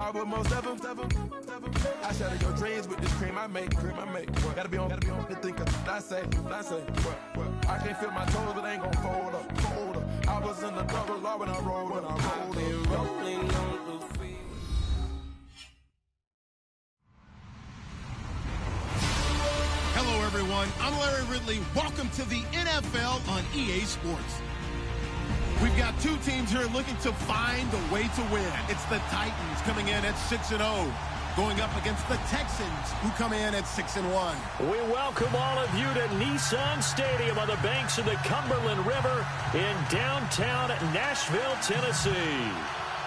I will most ever. I shatter your dreams with this cream I make. Gotta be on the thinker. I say. What? I can't feel my toes, but ain't gon' fold up. I was in the double law when I rolled. I've been rolling on the field. Hello, everyone. I'm Larry Ridley. Welcome to the NFL on EA Sports. We've got two teams here looking to find a way to win. It's the Titans coming in at 6-0, going up against the Texans, who come in at 6-1. We welcome all of you to Nissan Stadium on the banks of the Cumberland River in downtown Nashville, Tennessee.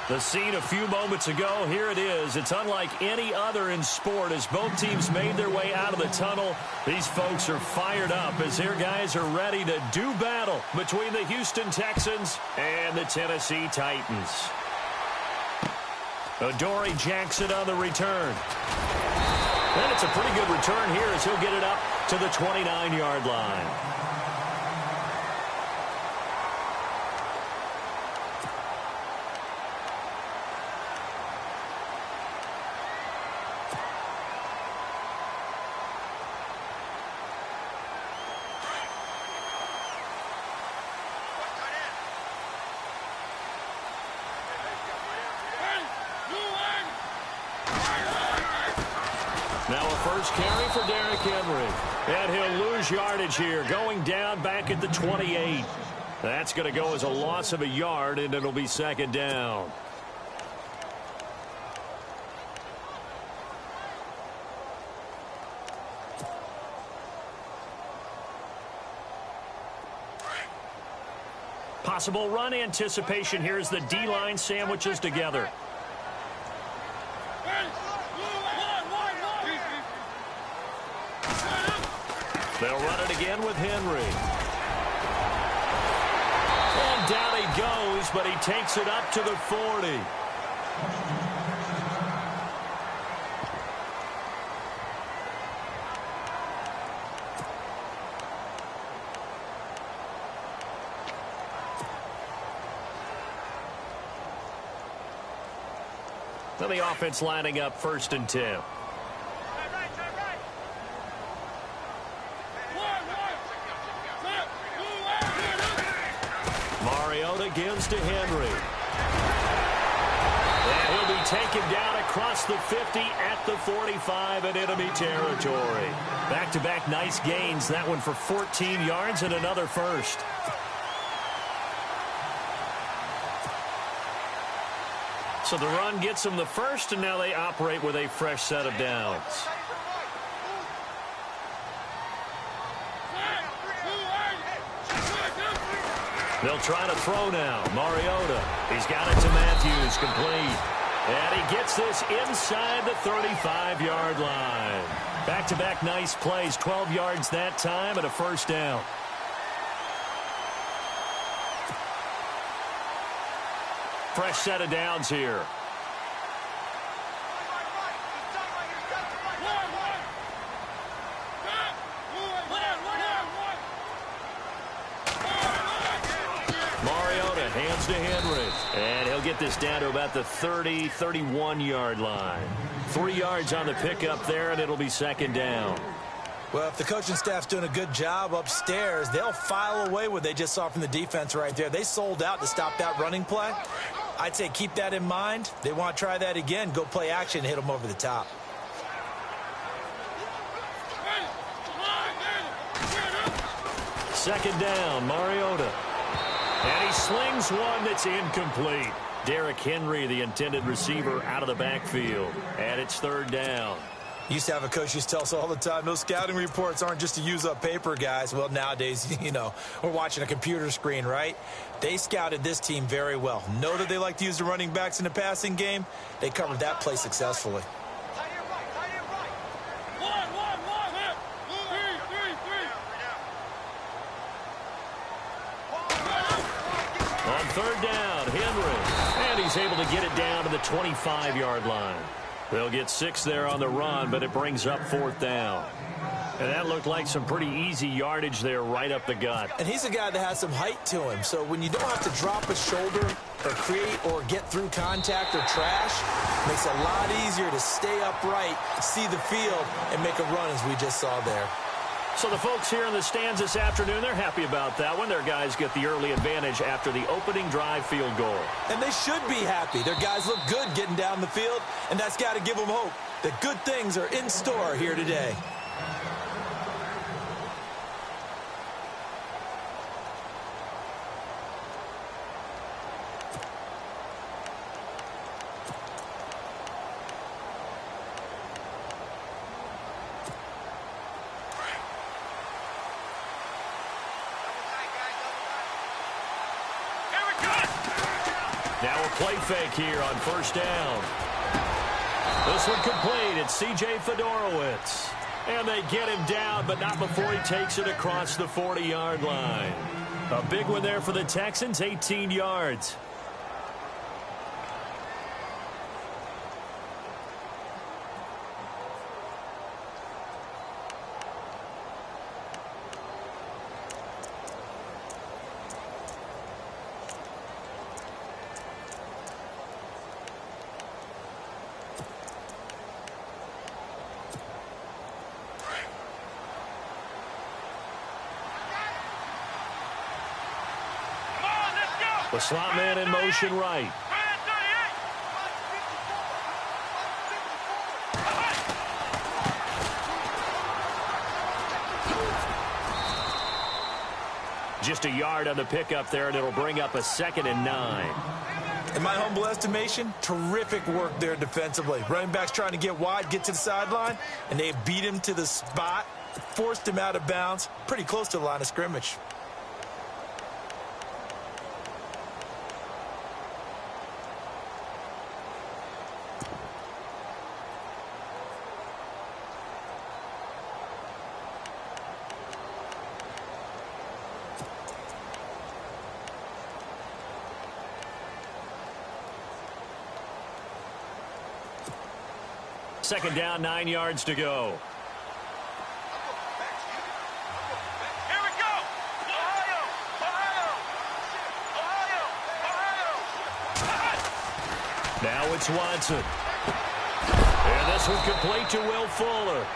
The scene a few moments ago, here it is. It's unlike any other in sport as both teams made their way out of the tunnel. These folks are fired up as their guys are ready to do battle between the Houston Texans and the Tennessee Titans. Adoree Jackson on the return. And it's a pretty good return here as he'll get it up to the 29-yard line. Now a first carry for Derrick Henry. And he'll lose yardage here, going down back at the 28. That's going to go as a loss of a yard, and it'll be second down. Possible run anticipation here as the D-line sandwiches together. They'll run it again with Henry. And down he goes, but he takes it up to the 40. Then the offense lining up 1st and 10. Gives to Henry. And he'll be taken down across the 50 at the 45 in enemy territory. Back-to-back nice gains. That one for 14 yards and another first. So the run gets them the first, and now they operate with a fresh set of downs. They'll try to throw now. Mariota. He's got it to Matthews. Complete. And he gets this inside the 35-yard line. Back-to-back nice plays. 12 yards that time and a first down. Fresh set of downs here. Hands to Henry. And he'll get this down to about the 30, 31-yard line. 3 yards on the pickup there, and it'll be second down. Well, if the coaching staff's doing a good job upstairs, they'll file away what they just saw from the defense right there. They sold out to stop that running play. I'd say keep that in mind. They want to try that again. Go play action and hit them over the top. Second down, Mariota. And he slings one that's incomplete. Derrick Henry, the intended receiver, out of the backfield. And it's third down. Used to have a coach used to tell us all the time, those scouting reports aren't just to use up paper, guys. Well, nowadays, you know, we're watching a computer screen, right? They scouted this team very well. Know that they like to use the running backs in the passing game. They covered that play successfully. On third down, Henry. And he's able to get it down to the 25-yard line. They'll get 6 there on the run, but it brings up fourth down. And that looked like some pretty easy yardage there right up the gut. And he's a guy that has some height to him. So when you don't have to drop a shoulder or create or get through contact or trash, makes it a lot easier to stay upright, see the field, and make a run as we just saw there. So the folks here in the stands this afternoon, they're happy about that one. Their guys get the early advantage after the opening drive field goal. And they should be happy. Their guys look good getting down the field, and that's got to give them hope that good things are in store here today. Now a play fake here on first down. This one complete. It's C.J. Fedorowicz. And they get him down, but not before he takes it across the 40-yard line. A big one there for the Texans, 18 yards. The slot man in motion right. Just a yard on the pickup there, and it'll bring up a 2nd and 9. In my humble estimation, terrific work there defensively. Running backs trying to get wide, get to the sideline, and they beat him to the spot, forced him out of bounds, pretty close to the line of scrimmage. Second down, 9 yards to go. Here we go. Ohio. Now it's Watson. And this one complete to Will Fuller.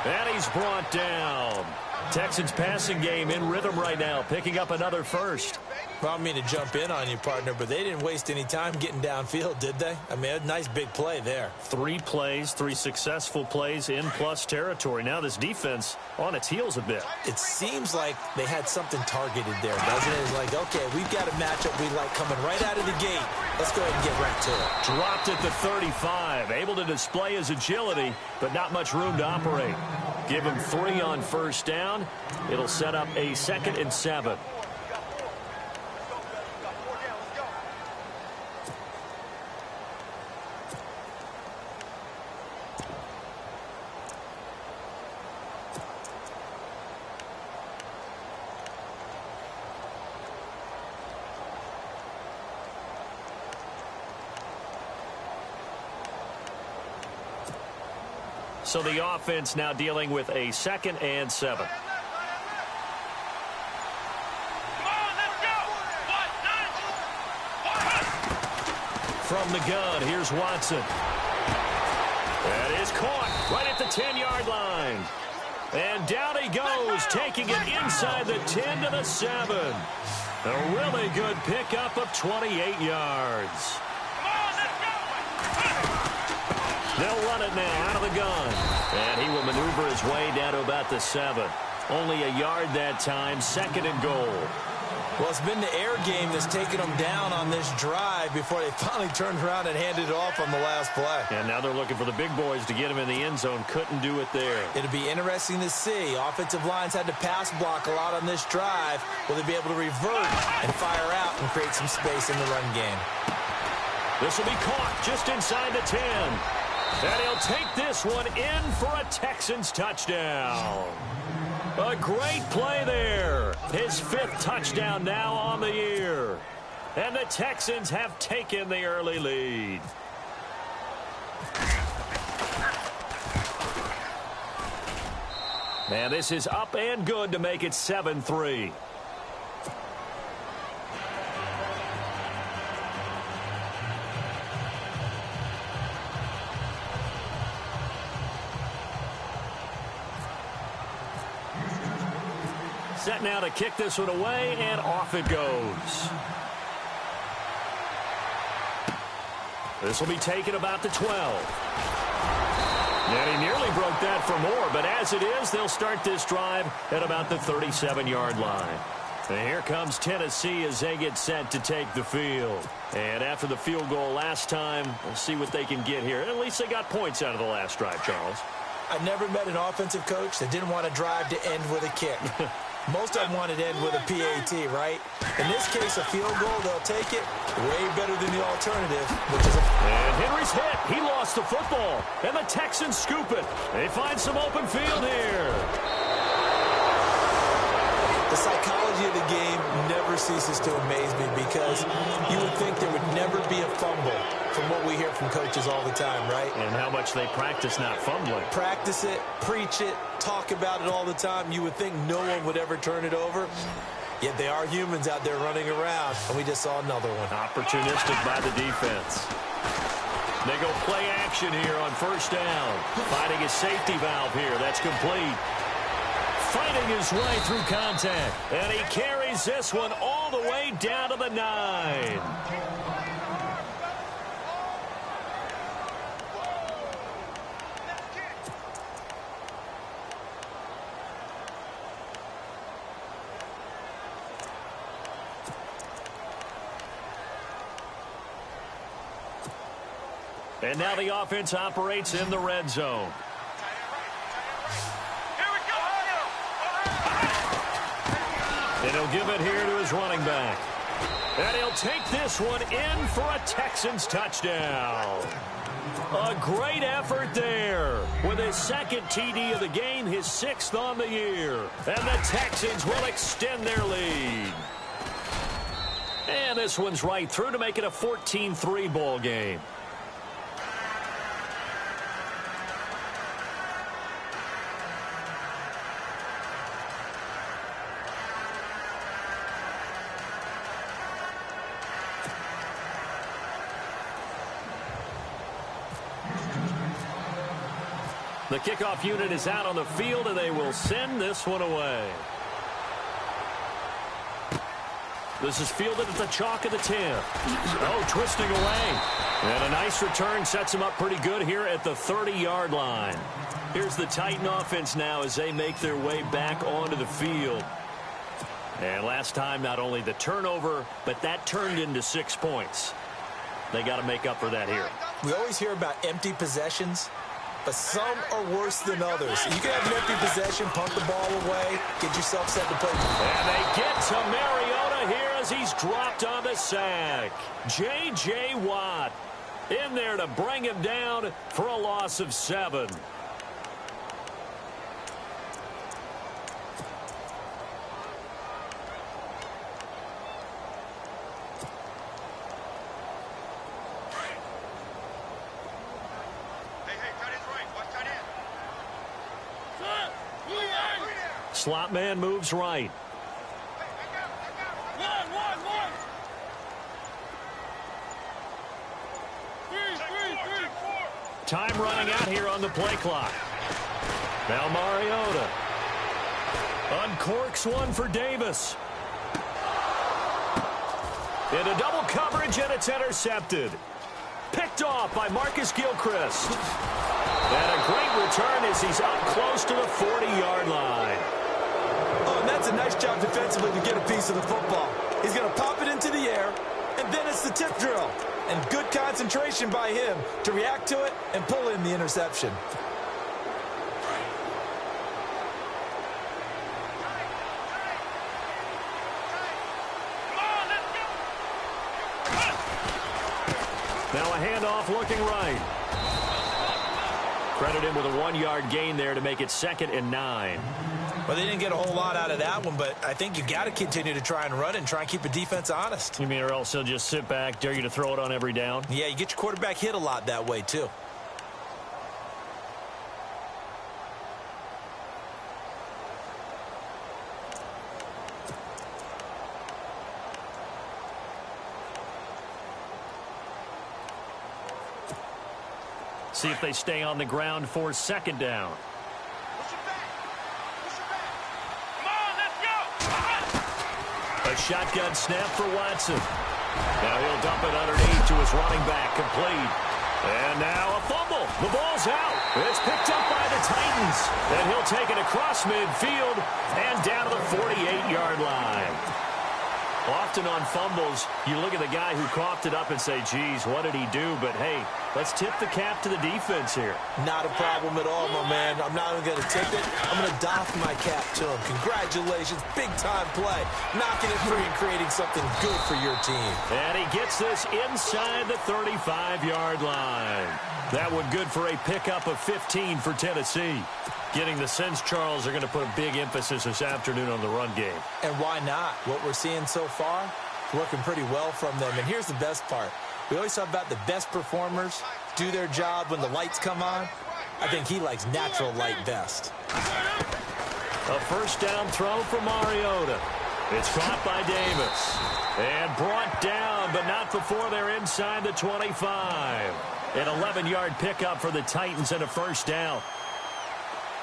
And he's brought down. Texans passing game in rhythm right now, picking up another first. Well, I don't mean to jump in on you, partner, but they didn't waste any time getting downfield, did they? I mean, a nice big play there. 3 plays, 3 successful plays in plus territory. Now this defense on its heels a bit. It seems like they had something targeted there, doesn't it? It's like, okay, we've got a matchup we like coming right out of the gate. Let's go ahead and get right to it. Dropped at the 35. Able to display his agility, but not much room to operate. Give him 3 on first down. It'll set up a 2nd and 7. So the offense now dealing with a 2nd and 7. From the gun, here's Watson. That is caught right at the 10-yard line. And down he goes, taking it inside the 10 to the 7. A really good pickup of 28 yards. They'll run it now out of the gun. And he will maneuver his way down to about the 7. Only a yard that time, 2nd and goal. Well, it's been the air game that's taken them down on this drive before they finally turned around and handed it off on the last play. And now they're looking for the big boys to get him in the end zone. Couldn't do it there. It'll be interesting to see. Offensive lines had to pass block a lot on this drive. Will they be able to revert and fire out and create some space in the run game? This will be caught just inside the 10. And he'll take this one in for a Texans touchdown. A great play there. His 5th touchdown now on the year. And the Texans have taken the early lead. And this is up and good to make it 7-3. set now to kick this one away, and off it goes. This will be taken about the 12. And he nearly broke that for more, but as it is, they'll start this drive at about the 37-yard line. And here comes Tennessee as they get set to take the field. And after the field goal last time, we'll see what they can get here. At least they got points out of the last drive, Charles. I never met an offensive coach that didn't want to drive to end with a kick. Most of them wanted to end with a PAT, right? In this case, a field goal, they'll take it way better than the alternative, which is a... And Henry's hit. He lost the football. And the Texans scoop it. They find some open field here. The psychology of the game never ceases to amaze me because you would think there would never be a fumble from what we hear from coaches all the time, right? And how much they practice not fumbling. Practice it, preach it, talk about it all the time. You would think no one would ever turn it over. Yet they are humans out there running around, and we just saw another one. Opportunistic by the defense. They go play action here on first down. Finding a safety valve here. That's complete. Fighting his way through contact. And he carries this one all the way down to the 9. And now the offense operates in the red zone. And he'll give it here to his running back. And he'll take this one in for a Texans touchdown. A great effort there. With his second TD of the game, his 6th on the year. And the Texans will extend their lead. And this one's right through to make it a 14-3 ball game. The kickoff unit is out on the field, and they will send this one away. This is fielded at the chalk of the 10. Oh, twisting away. And a nice return sets him up pretty good here at the 30-yard line. Here's the Titan offense now as they make their way back onto the field. And last time, not only the turnover, but that turned into 6 points. They got to make up for that here. We always hear about empty possessions, but some are worse than others. You can have an empty possession, punt the ball away, get yourself set to play. And they get to Mariota here as he's dropped on the sack. J.J. Watt in there to bring him down for a loss of 7. Slot man moves right. Time running out here on the play clock. Now Mariota uncorks one for Davis. Into double coverage, and it's intercepted. Picked off by Marcus Gilchrist. And a great return as he's up close to the 40-yard line. Oh, and that's a nice job defensively to get a piece of the football. He's going to pop it into the air, and then it's the tip drill. And good concentration by him to react to it and pull in the interception. Now a handoff looking right. Credit him with a 1-yard gain there to make it 2nd and 9. Well, they didn't get a whole lot out of that one, but I think you got to continue to try and run it and try and keep the defense honest. You mean or else he'll just sit back, dare you to throw it on every down? Yeah, you get your quarterback hit a lot that way, too. See if they stay on the ground for 2nd down. Push it back. Push it back. Come on, let's go. shotgun snap for Watson. Now he'll dump it underneath to his running back, complete. And now a fumble. The ball's out. It's picked up by the Titans. And he'll take it across midfield and down to the 48-yard line. Often on fumbles, you look at the guy who coughed it up and say, geez, what did he do? But, hey, let's tip the cap to the defense here. Not a problem at all, my man. I'm not even going to tip it. I'm going to doff my cap to him. Congratulations. Big-time play. Knocking it free and creating something good for your team. And he gets this inside the 35-yard line. That one good for a pickup of 15 for Tennessee. Getting the sense Charles are going to put a big emphasis this afternoon on the run game. And why not? What we're seeing so far, working pretty well from them. And here's the best part. We always talk about the best performers do their job when the lights come on. I think he likes natural light best. A first down throw for Mariota. It's caught by Davis. And brought down, but not before they're inside the 25. An 11-yard pickup for the Titans and a first down.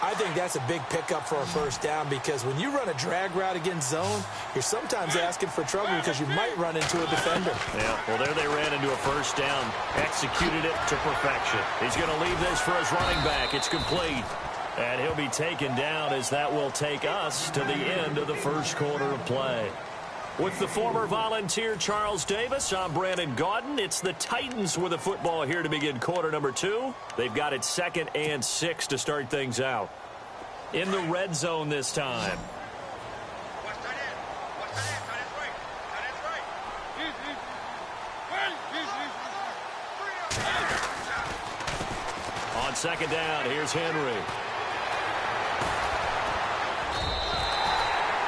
I think that's a big pickup for a first down because when you run a drag route against zone, you're sometimes asking for trouble because you might run into a defender. Yeah, well, there they ran into a first down, executed it to perfection. He's going to leave this for his running back. It's complete. And he'll be taken down as that will take us to the end of the first quarter of play. With the former Volunteer Charles Davis, I'm Brandon Gaudin. It's the Titans with the football here to begin quarter number 2. They've got it 2nd and 6 to start things out. In the red zone this time. On second down, here's Henry.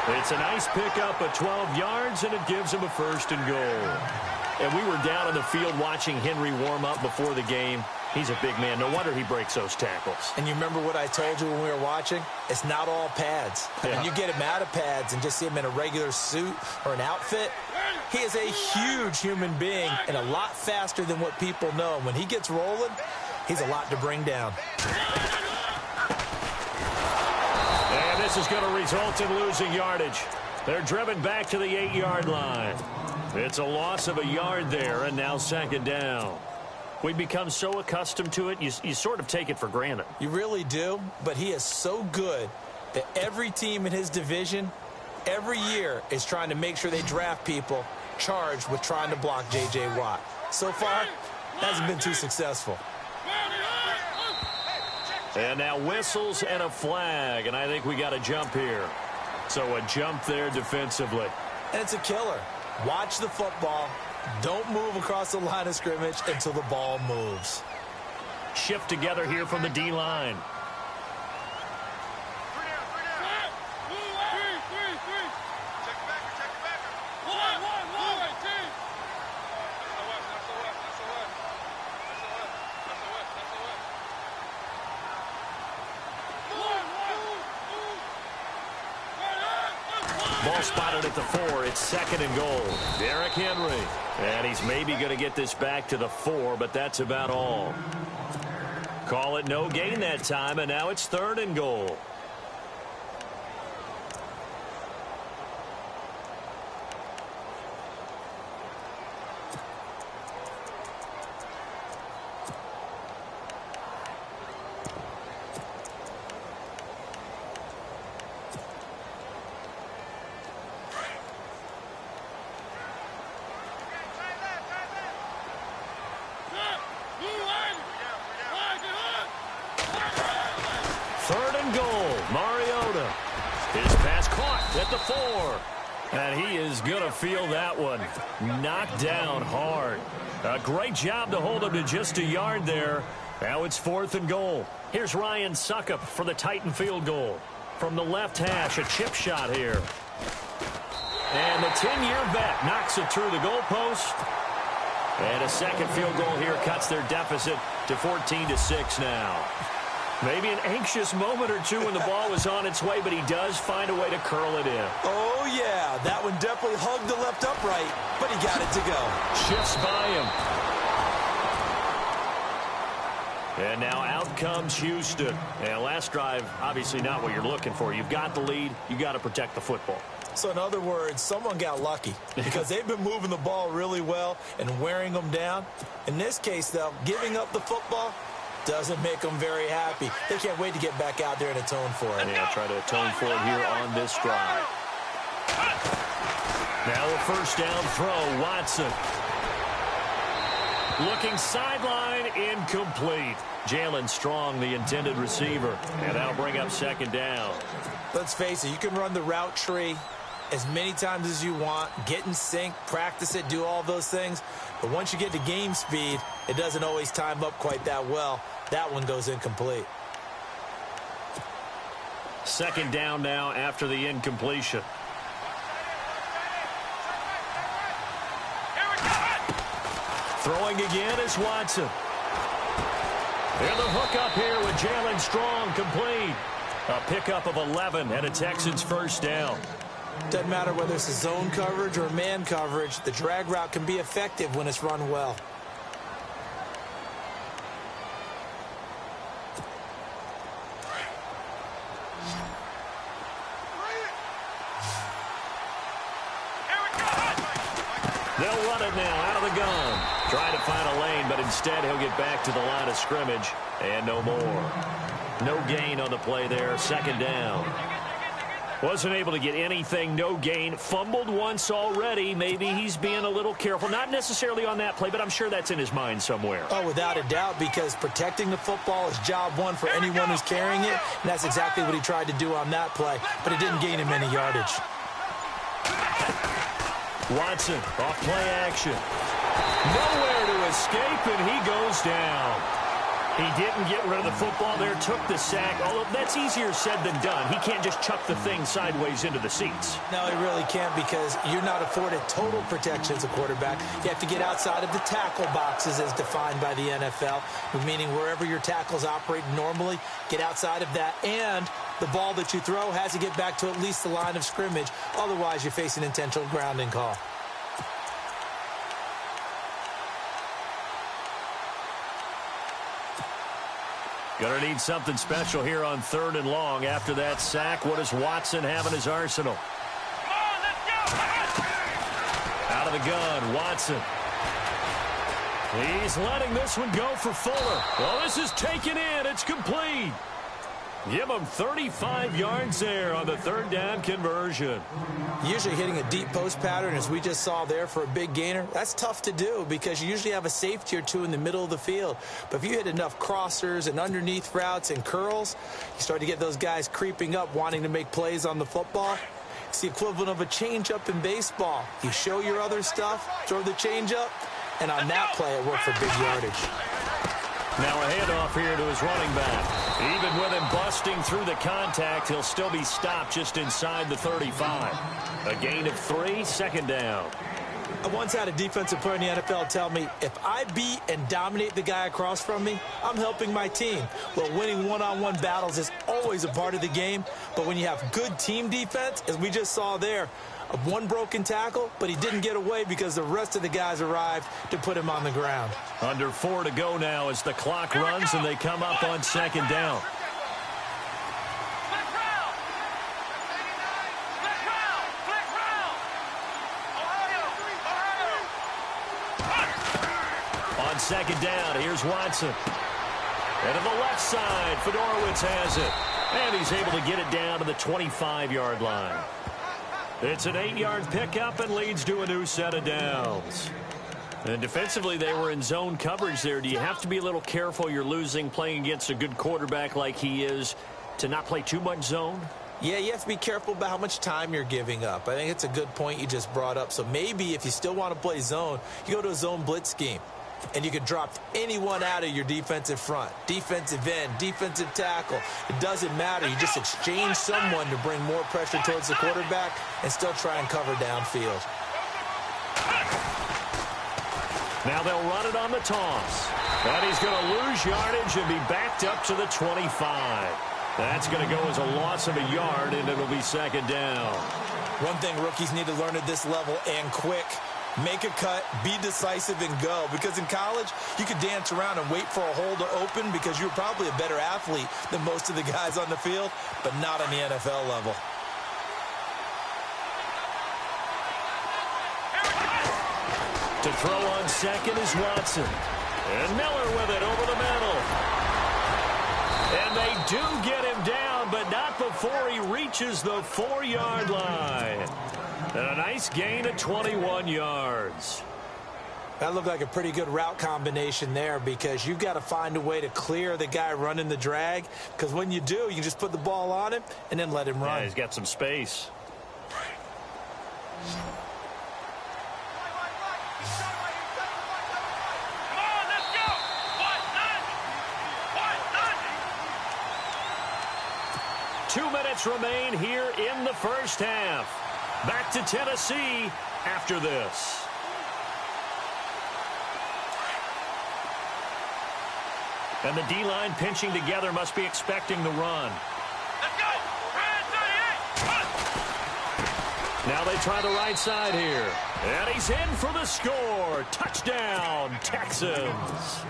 It's a nice pickup of 12 yards, and it gives him a first and goal. And we were down on the field watching Henry warm up before the game. He's a big man. No wonder he breaks those tackles. And you remember what I told you when we were watching? It's not all pads. Yeah. When you get him out of pads and just see him in a regular suit or an outfit, he is a huge human being and a lot faster than what people know. When he gets rolling, he's a lot to bring down. And this is going to result in losing yardage. They're driven back to the 8-yard line. It's a loss of a yard there, and now second down. We've become so accustomed to it, you sort of take it for granted. You really do, but he is so good that every team in his division, every year, is trying to make sure they draft people charged with trying to block J.J. Watt. So far, hasn't been too successful. And now whistles and a flag, and I think we got a jump here. So a jump there defensively. And it's a killer. Watch the football. Don't move across the line of scrimmage until the ball moves. Shift together here from the D-line. Ball spotted at the 4. It's 2nd and goal. Derrick Henry. And he's maybe going to get this back to the 4, but that's about all. Call it no gain that time, and now it's 3rd and goal. At the 4. And he is going to feel that one. Knocked down hard. A great job to hold him to just a yard there. Now it's 4th and goal. Here's Ryan Suckup for the Titan field goal. From the left hash, a chip shot here. And the 10-year vet knocks it through the goalpost. And a second field goal here cuts their deficit to 14-6 now. Maybe an anxious moment or two when the ball was on its way, but he does find a way to curl it in. Oh, yeah. That one definitely hugged the left upright, but he got it to go. Shifts by him. And now out comes Houston. And last drive, obviously not what you're looking for. You've got the lead. You've got to protect the football. So in other words, someone got lucky because they've been moving the ball really well and wearing them down. In this case, though, giving up the football doesn't make them very happy. They can't wait to get back out there and atone for it. Yeah, try to atone for it here on this drive. Now a first down throw, Watson. Looking sideline, incomplete. Jalen Strong, the intended receiver. And that'll bring up second down. Let's face it, you can run the route tree as many times as you want, get in sync, practice it, do all those things. But once you get to game speed, it doesn't always time up quite that well. That one goes incomplete. Second down now after the incompletion. Throwing again is Watson. And the hook up here with Jalen Strong complete. A pickup of 11 and a Texans first down. Doesn't matter whether it's a zone coverage or man coverage, the drag route can be effective when it's run well. They'll run it now out of the gun. Trying to find a lane, but instead he'll get back to the line of scrimmage. And no more. No gain on the play there. Second down. Wasn't able to get anything. No gain. Fumbled once already. Maybe he's being a little careful. Not necessarily on that play, but I'm sure that's in his mind somewhere. Oh, without a doubt, because protecting the football is job one for anyone who's carrying it. And that's exactly what he tried to do on that play. But it didn't gain him any yardage. Watson off play action. Nowhere to escape, and he goes down. He didn't get rid of the football there, took the sack. Although that's easier said than done. He can't just chuck the thing sideways into the seats. No, he really can't, because you're not afforded total protection as a quarterback. You have to get outside of the tackle boxes as defined by the NFL, meaning wherever your tackles operate normally, get outside of that. And the ball that you throw has to get back to at least the line of scrimmage. Otherwise, you face an intentional grounding call. Gonna need something special here on 3rd and long. After that sack, what does Watson have in his arsenal? Come on, let's go. Out of the gun, Watson. He's letting this one go for Fuller. Well, this is taken in. It's complete. Give him 35 yards there on the 3rd down conversion. Usually hitting a deep post pattern, as we just saw there, for a big gainer, that's tough to do because you usually have a safety or two in the middle of the field. But if you hit enough crossers and underneath routes and curls, you start to get those guys creeping up, wanting to make plays on the football. It's the equivalent of a changeup in baseball. You show your other stuff, throw the changeup, and on that play, it worked for big yardage. Now a handoff here to his running back. Even with him busting through the contact, he'll still be stopped just inside the 35. A gain of 3, second down. I once had a defensive player in the NFL tell me, if I beat and dominate the guy across from me, I'm helping my team. Well, winning one-on-one battles is always a part of the game, but when you have good team defense, as we just saw there, one broken tackle, but he didn't get away because the rest of the guys arrived to put him on the ground. Under 4 to go now as the clock runs and they come up on second down. On second down, here's Watson. And to the left side, Fedorowicz has it. And he's able to get it down to the 25-yard line. It's an 8-yard pickup and leads to a new set of downs. And defensively, they were in zone coverage there. Do you have to be a little careful? You're losing playing against a good quarterback like he is to not play too much zone? Yeah, you have to be careful about how much time you're giving up. I think it's a good point you just brought up. So maybe if you still want to play zone, you go to a zone blitz scheme. And you can drop anyone out of your defensive front, defensive end, defensive tackle. It doesn't matter. You just exchange someone to bring more pressure towards the quarterback and still try and cover downfield. Now they'll run it on the toss. And he's going to lose yardage and be backed up to the 25. That's going to go as a loss of a yard, and it'll be second down. One thing rookies need to learn at this level, and quick: make a cut, be decisive, and go. Because in college, you could dance around and wait for a hole to open because you're probably a better athlete than most of the guys on the field, but not on the NFL level. To throw on second is Watson. And Miller with it over the middle. And they do get him down, but not before he reaches the 4-yard line. And a nice gain of 21 yards. That looked like a pretty good route combination there, because you've got to find a way to clear the guy running the drag, because when you do, you can just put the ball on him and then let him run. Yeah, he's got some space. Come on, let's go. 2 minutes remain here in the first half. Back to Tennessee after this. And the D-line pinching together must be expecting the run. Let's go. Red 38. Now they try the right side here. And he's in for the score. Touchdown, Texans.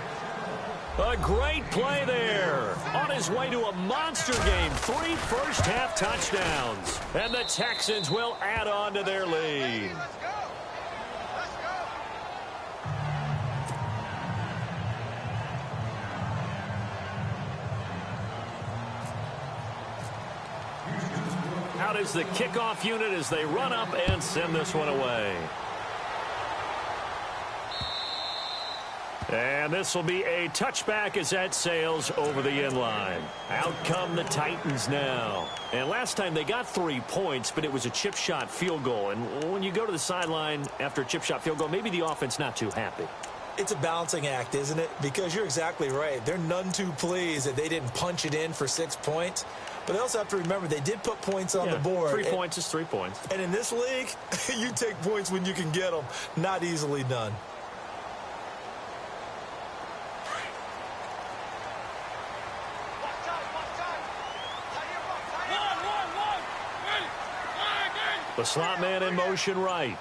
A great play there. On his way to a monster game. 3 first-half touchdowns. And the Texans will add on to their lead. Let's go. Let's go. Out is the kickoff unit as they run up and send this one away. And this will be a touchback as that sails over the end line. Out come the Titans now. And last time they got 3 points, but it was a chip shot field goal. And when you go to the sideline after a chip shot field goal, maybe the offense not too happy. It's a balancing act, isn't it? Because you're exactly right. They're none too pleased that they didn't punch it in for 6 points. But they also have to remember they did put points on the board. 3 points is 3 points. And in this league, you take points when you can get them. Not easily done. The slot man in motion right.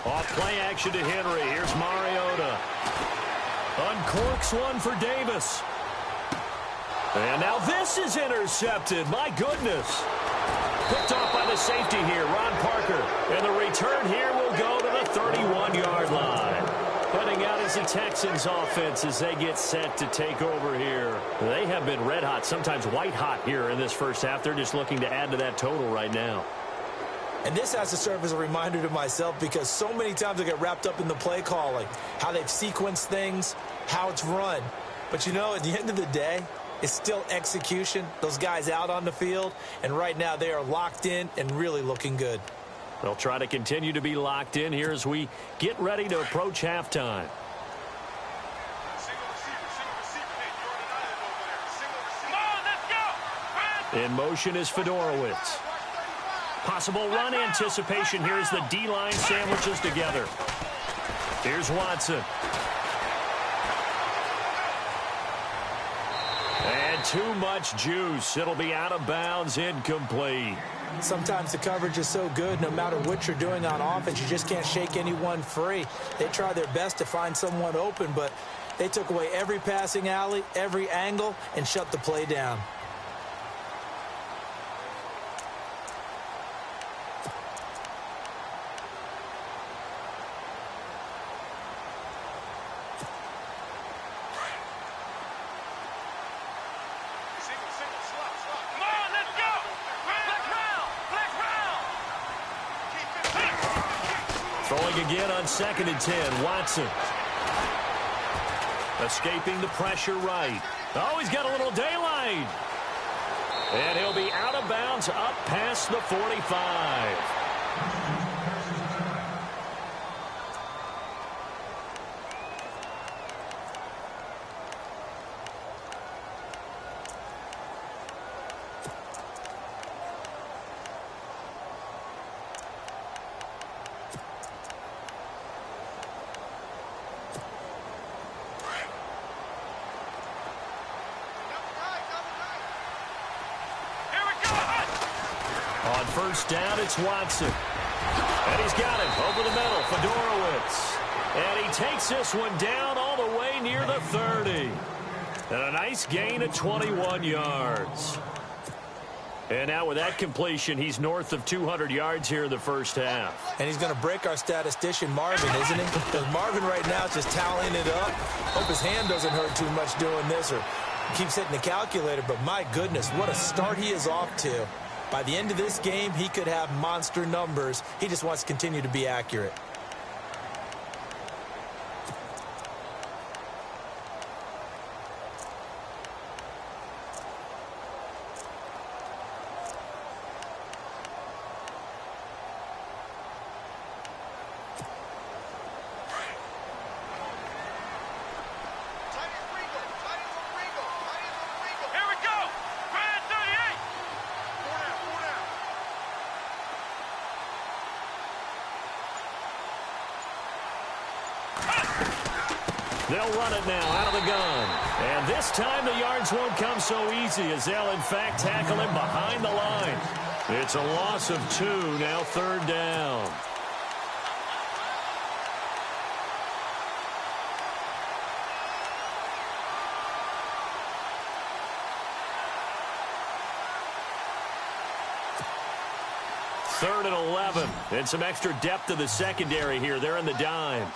Off play action to Henry. Here's Mariota. Uncorks one for Davis. And now this is intercepted. My goodness. Picked off by the safety here, Ron Parker. And the return here will go to the 31-yard line. Heading out is the Texans offense as they get set to take over here. They have been red hot, sometimes white hot here in this first half. They're just looking to add to that total right now. And this has to serve as a reminder to myself, because so many times I get wrapped up in the play calling, how they've sequenced things, how it's run. But, you know, at the end of the day, it's still execution. Those guys out on the field, and right now they are locked in and really looking good. They'll try to continue to be locked in here as we get ready to approach halftime. In motion is Fedorowicz. Possible run anticipation here as the D-line sandwiches together. Here's Watson. And too much juice. It'll be out of bounds, incomplete. Sometimes the coverage is so good, no matter what you're doing on offense, you just can't shake anyone free. They try their best to find someone open, but they took away every passing alley, every angle, and shut the play down. Again on 2nd and 10, Watson. Escaping the pressure right. Oh, he's got a little daylight. And he'll be out of bounds up past the 45. First down, it's Watson. And he's got it over the middle, Fedorowicz. And he takes this one down all the way near the 30. And a nice gain of 21 yards. And now with that completion, he's north of 200 yards here in the first half. And he's going to break our statistician Marvin, isn't he? Because Marvin right now is just tallying it up. Hope his hand doesn't hurt too much doing this or keeps hitting the calculator. But my goodness, what a start he is off to. By the end of this game, he could have monster numbers. He just wants to continue to be accurate. They'll run it now out of the gun. And this time the yards won't come so easy as they'll, in fact, tackle him behind the line. It's a loss of 2, now 3rd down. Third and 11. And some extra depth to the secondary here. They're in the dime.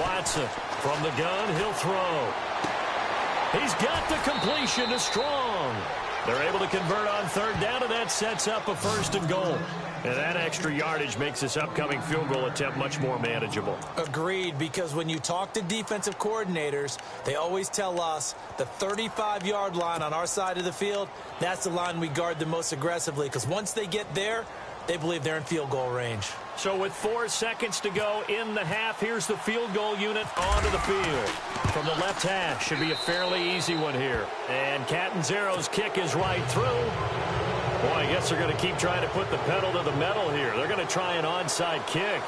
Watson from the gun, he'll throw. He's got the completion to Strong. They're able to convert on 3rd down, and that sets up a 1st and goal. And that extra yardage makes this upcoming field goal attempt much more manageable. Agreed, because when you talk to defensive coordinators, they always tell us the 35-yard line on our side of the field, that's the line we guard the most aggressively, because once they get there, they believe they're in field goal range. So with 4 seconds to go in the half, here's the field goal unit onto the field. From the left hash, should be a fairly easy one here. And Catanzaro's kick is right through. Boy, I guess they're going to keep trying to put the pedal to the metal here. They're going to try an onside kick.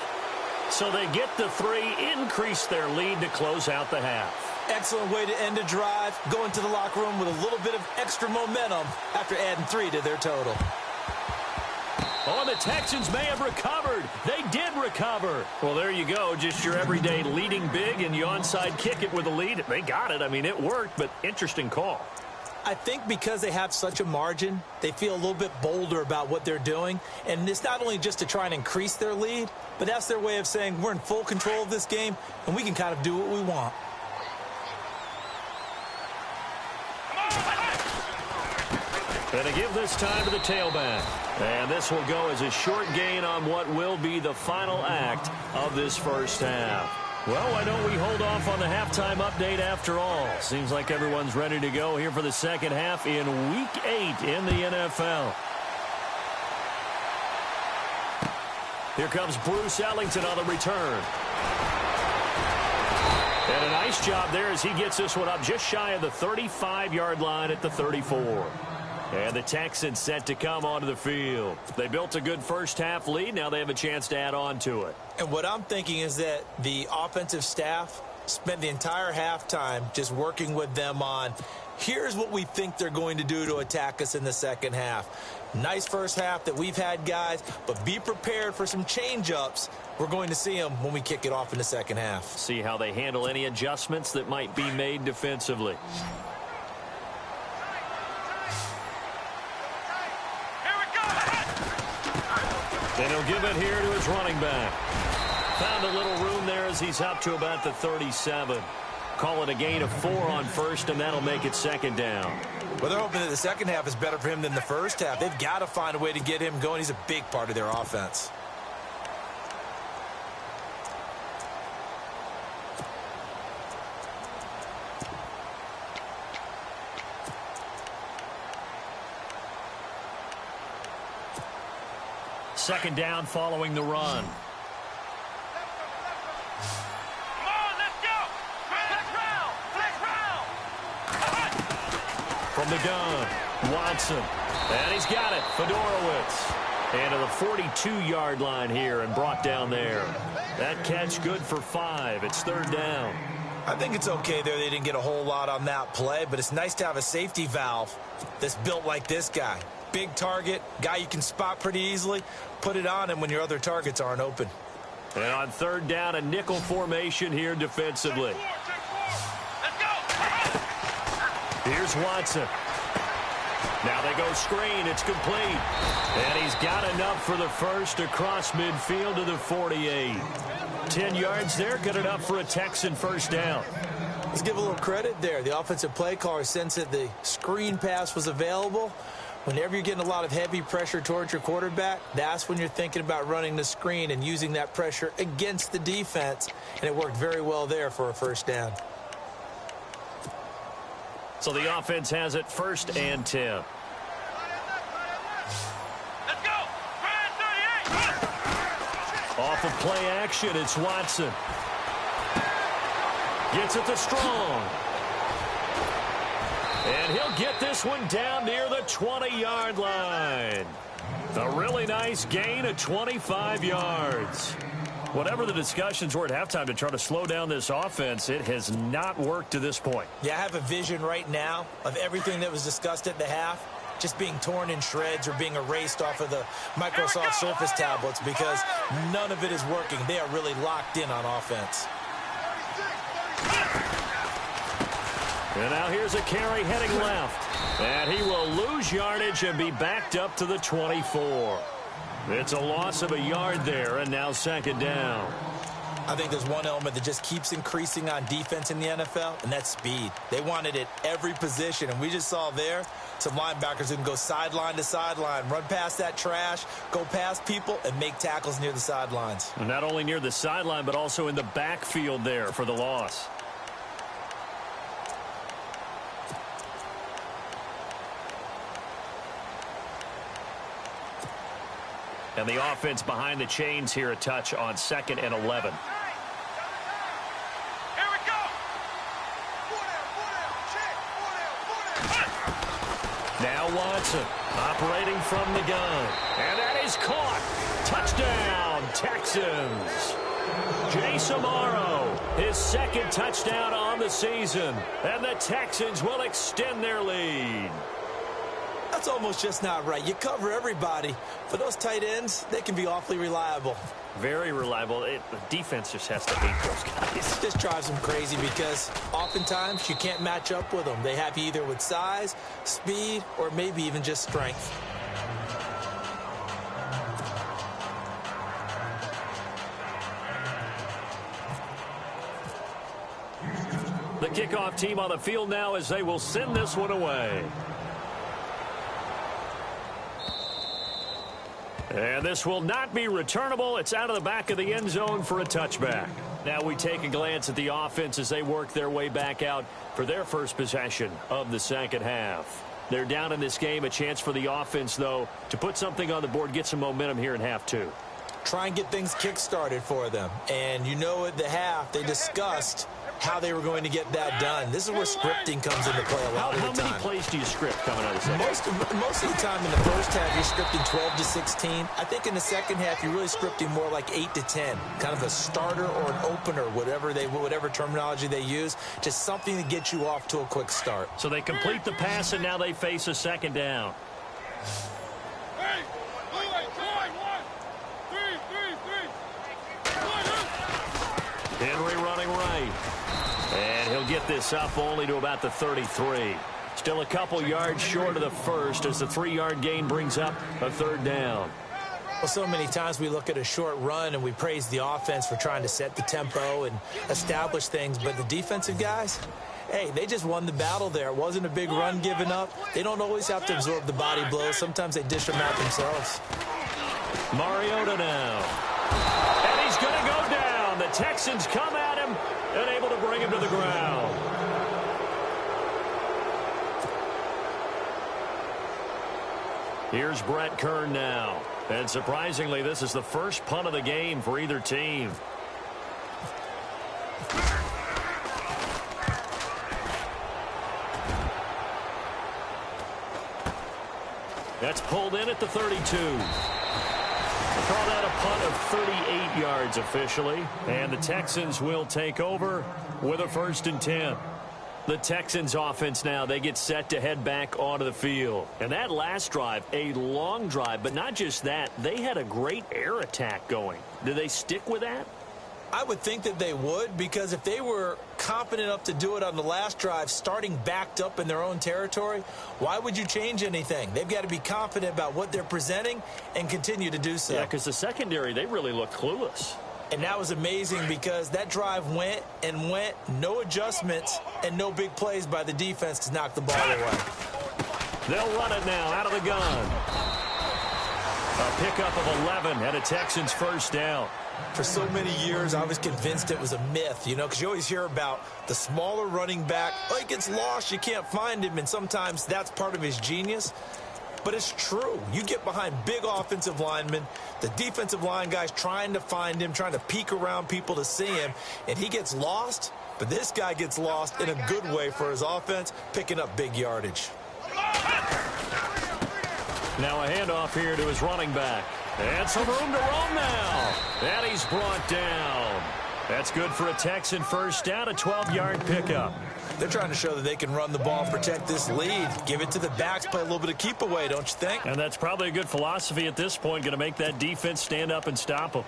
So they get the 3, increase their lead to close out the half. Excellent way to end a drive. Go into the locker room with a little bit of extra momentum after adding 3 to their total. Oh, the Texans may have recovered. They did recover. Well, there you go. Just your everyday leading big, and you onside kick it with a lead. They got it. I mean, it worked, but interesting call. I think because they have such a margin, they feel a little bit bolder about what they're doing. And it's not only just to try and increase their lead, but that's their way of saying we're in full control of this game, and we can kind of do what we want. And they give this time to the tailback. And this will go as a short gain on what will be the final act of this first half. Well, why don't we hold off on the halftime update after all? Seems like everyone's ready to go here for the second half in Week 8 in the NFL. Here comes Bruce Ellington on the return. And a nice job there as he gets this one up just shy of the 35-yard line at the 34. And the Texans set to come onto the field. They built a good first half lead. Now they have a chance to add on to it. And what I'm thinking is that the offensive staff spent the entire halftime just working with them on, here's what we think they're going to do to attack us in the second half. Nice first half that we've had, guys, but be prepared for some change-ups. We're going to see them when we kick it off in the second half. See how they handle any adjustments that might be made defensively. And he'll give it here to his running back. Found a little room there as he's up to about the 37. Call it a gain of 4 on first, and that'll make it 2nd down. Well, they're hoping that the second half is better for him than the first half. They've got to find a way to get him going. He's a big part of their offense. Second down following the run. Come on, let's go! Next round! From the gun, Watson. And he's got it, Fedorowicz. And to the 42-yard line here and brought down there. That catch good for 5. It's 3rd down. I think it's okay there. They didn't get a whole lot on that play, but it's nice to have a safety valve that's built like this guy. Big target, guy you can spot pretty easily. Put it on him when your other targets aren't open. And on 3rd down, a nickel formation here defensively. Let's go! Here's Watson. Now they go screen. It's complete. And he's got enough for the first across midfield to the 48. 10 yards there. Good enough for a Texan first down. Let's give a little credit there. The offensive play caller sensed that the screen pass was available. Whenever you're getting a lot of heavy pressure towards your quarterback, that's when you're thinking about running the screen and using that pressure against the defense. And it worked very well there for a first down. So the offense has it 1st and 10. Let's go. Ryan 38. Off of play action, it's Watson. Gets it to Strong. And he'll get this one down near the 20-yard line. A really nice gain of 25 yards. Whatever the discussions were at halftime to try to slow down this offense, it has not worked to this point. Yeah, I have a vision right now of everything that was discussed at the half just being torn in shreds or being erased off of the Microsoft Surface tablets because none of it is working. They are really locked in on offense. And now here's a carry heading left. And he will lose yardage and be backed up to the 24. It's a loss of a yard there, and now 2nd down. I think there's one element that just keeps increasing on defense in the NFL, and that's speed. They want it at every position, and we just saw there some linebackers who can go sideline to sideline, run past that trash, go past people, and make tackles near the sidelines. And not only near the sideline, but also in the backfield there for the loss. And the offense behind the chains here a touch on 2nd and 11. Here we go. Now Watson operating from the gun. And that is caught. Touchdown, Texans. Jay Samaro, his 2nd touchdown on the season. And the Texans will extend their lead. That's almost just not right. You cover everybody. For those tight ends, they can be awfully reliable. Very reliable. The defense just has to hate those guys. This drives them crazy because oftentimes you can't match up with them. They have you either with size, speed, or maybe even just strength. The kickoff team on the field now as they will send this one away. And this will not be returnable. It's out of the back of the end zone for a touchback. Now we take a glance at the offense as they work their way back out for their first possession of the 2nd half. They're down in this game. A chance for the offense, though, to put something on the board, get some momentum here in half 2. Try and get things kick-started for them. And you know at the half, they discussed how they were going to get that done. This is where scripting comes into play a lot of the time. How many plays do you script coming out of the second? Most of the time in the first half, you're scripting 12 to 16. I think in the second half, you're really scripting more like 8 to 10. Kind of a starter or an opener, whatever terminology they use. Just something to get you off to a quick start. So they complete the pass, and now they face a 2nd down. Henry running right. And he'll get this up only to about the 33. Still a couple yards short of the first as the 3-yard gain brings up a 3rd down. Well, so many times we look at a short run and we praise the offense for trying to set the tempo and establish things. But the defensive guys, hey, they just won the battle there. It wasn't a big run given up. They don't always have to absorb the body blows. Sometimes they dish them out themselves. Mariota now. And he's going to go down. The Texans come at him and able to bring him to the ground. Here's Brett Kern now. And surprisingly, this is the first punt of the game for either team. That's pulled in at the 32. We'll call that a punt of 38 yards officially. And the Texans will take over with a 1st and 10. The Texans offense now, they get set to head back onto the field. And that last drive, a long drive, but not just that. They had a great air attack going. Do they stick with that? I would think that they would, because if they were confident enough to do it on the last drive, starting backed up in their own territory, why would you change anything? They've got to be confident about what they're presenting and continue to do so. Yeah, because the secondary, they really look clueless. And that was amazing because that drive went and went, no adjustments and no big plays by the defense to knock the ball away. They'll run it now out of the gun. A pickup of 11 and a Texans first down. For so many years, I was convinced it was a myth, you know, because you always hear about the smaller running back. Oh, he gets lost, you can't find him, and sometimes that's part of his genius. But it's true. You get behind big offensive linemen, the defensive line guys trying to find him, trying to peek around people to see him, and he gets lost. But this guy gets lost in a good way for his offense, picking up big yardage. Now a handoff here to his running back. And some room to roam now. And he's brought down. That's good for a Texan first down, a 12-yard pickup. They're trying to show that they can run the ball and protect this lead. Give it to the backs, play a little bit of keep away, don't you think? And that's probably a good philosophy at this point, going to make that defense stand up and stop them.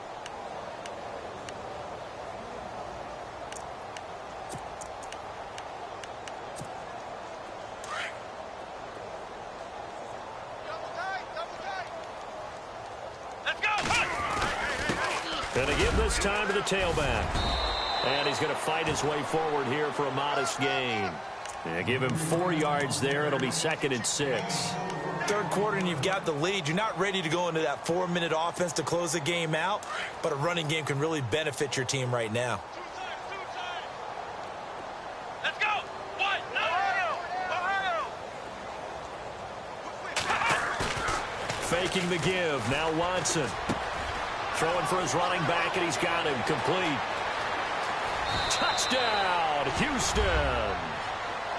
Going to give this time to the tailback. And he's going to fight his way forward here for a modest gain. Yeah, give him 4 yards there. It'll be 2nd and 6. Third quarter and you've got the lead. You're not ready to go into that 4-minute offense to close the game out, but a running game can really benefit your team right now. Let's go. One. Faking the give. Now Watson. Throwing for his running back, and he's got him complete. Touchdown, Houston.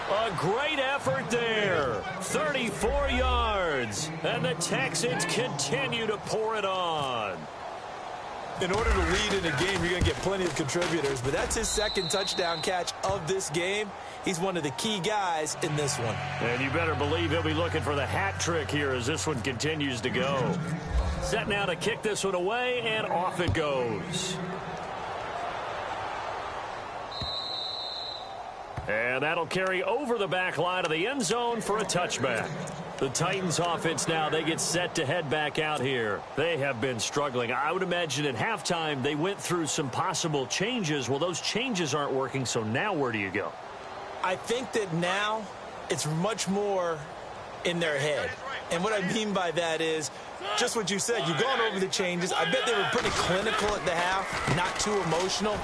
A great effort there. 34 yards. And the Texans continue to pour it on. In order to lead in a game, you're going to get plenty of contributors, but that's his 2nd touchdown catch of this game. He's one of the key guys in this one. And you better believe he'll be looking for the hat trick here as this one continues to go. Set now to kick this one away, and off it goes. And that'll carry over the back line of the end zone for a touchback. The Titans offense now, they get set to head back out here. They have been struggling. I would imagine at halftime they went through some possible changes. Well, those changes aren't working, so now where do you go? I think that now it's much more in their head. And what I mean by that is just what you said. You've gone over the changes. I bet they were pretty clinical at the half, not too emotional.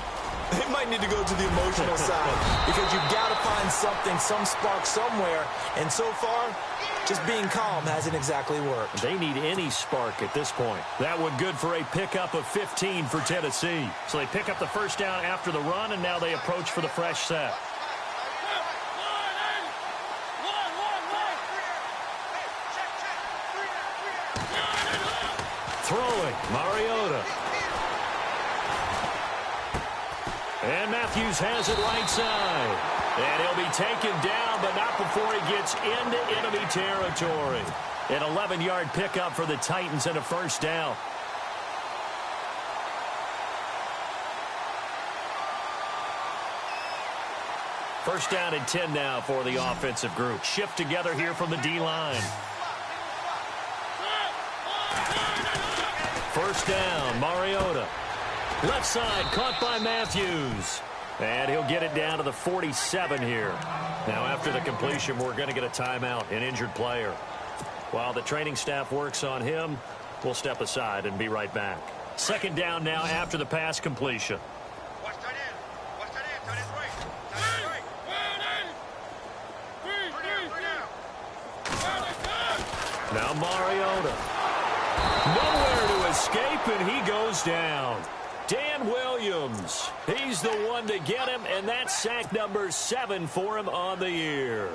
They might need to go to the emotional side because you've got to find something, some spark somewhere. And so far, just being calm hasn't exactly worked. They need any spark at this point. That one good for a pickup of 15 for Tennessee. So they pick up the first down after the run, and now they approach for the fresh set. Throwing, Mariota. And Matthews has it right side. And he'll be taken down, but not before he gets into enemy territory. An 11-yard pickup for the Titans and a first down. First down and 10 now for the offensive group. Shift together here from the D-line. First down, Mariota. Left side, caught by Matthews. And he'll get it down to the 47 here. Now, after the completion, we're going to get a timeout, an injured player. While the training staff works on him, we'll step aside and be right back. Second down now after the pass completion. Watch tight end. Watch tight end. Tight end's right. Tight end's right. Now Mariota. Nowhere to escape, and he goes down. Dan Williams, he's the one to get him, and that's sack number 7 for him on the year.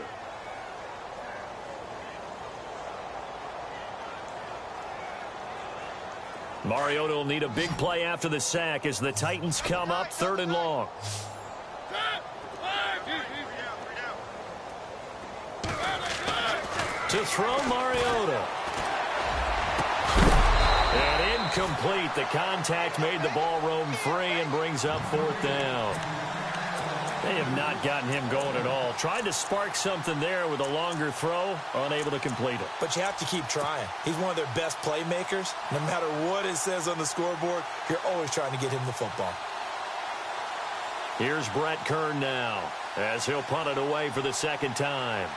Mariota will need a big play after the sack as the Titans come up 3rd and long. To throw, Mariota. And Incomplete. The contact made the ball roam free and brings up fourth down. They have not gotten him going at all. Tried to spark something there with a longer throw, unable to complete it. But you have to keep trying. He's one of their best playmakers. No matter what it says on the scoreboard, you're always trying to get him the football. Here's Brett Kern now as he'll punt it away for the second time.